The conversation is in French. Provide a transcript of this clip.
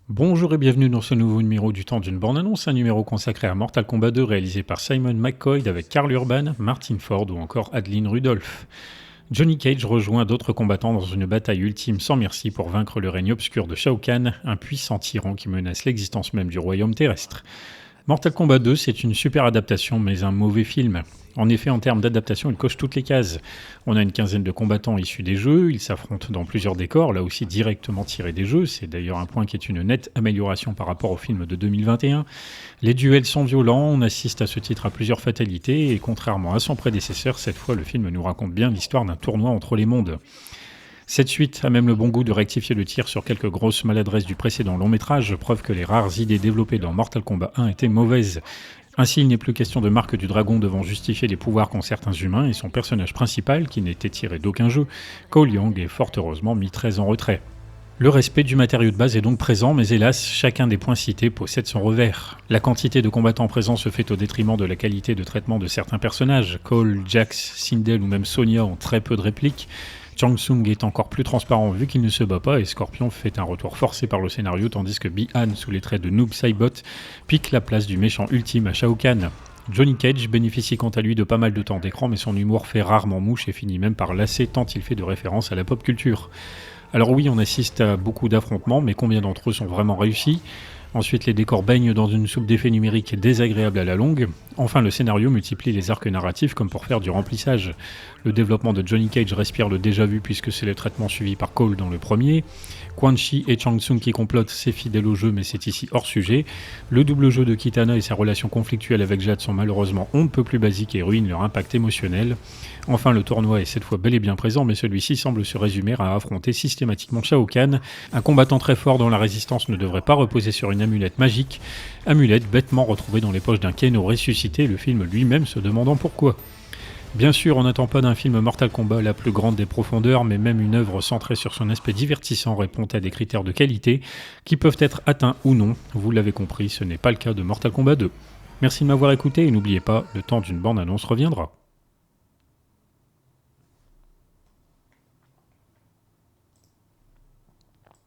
Bonjour et bienvenue dans ce nouveau numéro du temps d'une bande-annonce, un numéro consacré à Mortal Kombat 2 réalisé par Simon McCoy avec Karl Urban, Martin Ford ou encore Adeline Rudolph. Johnny Cage rejoint d'autres combattants dans une bataille ultime sans merci pour vaincre le règne obscur de Shao Kahn, un puissant tyran qui menace l'existence même du royaume terrestre. Mortal Kombat 2, c'est une super adaptation, mais un mauvais film. En effet, en termes d'adaptation, il coche toutes les cases. On a une quinzaine de combattants issus des jeux, ils s'affrontent dans plusieurs décors, là aussi directement tirés des jeux, c'est d'ailleurs un point qui est une nette amélioration par rapport au film de 2021. Les duels sont violents, on assiste à ce titre à plusieurs fatalités, et contrairement à son prédécesseur, cette fois le film nous raconte bien l'histoire d'un tournoi entre les mondes. Cette suite a même le bon goût de rectifier le tir sur quelques grosses maladresses du précédent long métrage, preuve que les rares idées développées dans Mortal Kombat 1 étaient mauvaises. Ainsi, il n'est plus question de Marque du Dragon devant justifier les pouvoirs qu'ont certains humains, et son personnage principal, qui n'était tiré d'aucun jeu, Cole Young, est fort heureusement mis très en retrait. Le respect du matériau de base est donc présent, mais hélas, chacun des points cités possède son revers. La quantité de combattants présents se fait au détriment de la qualité de traitement de certains personnages. Cole, Jax, Sindel ou même Sonya ont très peu de répliques. Shang Tsung est encore plus transparent vu qu'il ne se bat pas et Scorpion fait un retour forcé par le scénario tandis que Bi-Han, sous les traits de Noob Saibot, pique la place du méchant ultime à Shao Kahn. Johnny Cage bénéficie quant à lui de pas mal de temps d'écran mais son humour fait rarement mouche et finit même par lasser tant il fait de références à la pop culture. Alors oui, on assiste à beaucoup d'affrontements, mais combien d'entre eux sont vraiment réussis ? Ensuite, les décors baignent dans une soupe d'effets numériques désagréable à la longue. Enfin, le scénario multiplie les arcs narratifs comme pour faire du remplissage. Le développement de Johnny Cage respire le déjà-vu puisque c'est le traitement suivi par Cole dans le premier. Quan Chi et Shang Tsung qui complotent, c'est fidèle au jeu mais c'est ici hors sujet. Le double jeu de Kitana et sa relation conflictuelle avec Jade sont malheureusement on ne peut plus basiques et ruinent leur impact émotionnel. Enfin, le tournoi est cette fois bel et bien présent mais celui-ci semble se résumer à affronter systématiquement Shao Kahn, un combattant très fort dont la résistance ne devrait pas reposer sur une amulette magique, amulette bêtement retrouvée dans les poches d'un Kano ressuscité, le film lui-même se demandant pourquoi. Bien sûr, on n'attend pas d'un film Mortal Kombat la plus grande des profondeurs, mais même une œuvre centrée sur son aspect divertissant répond à des critères de qualité qui peuvent être atteints ou non. Vous l'avez compris, ce n'est pas le cas de Mortal Kombat 2. Merci de m'avoir écouté et n'oubliez pas, le temps d'une bande-annonce reviendra.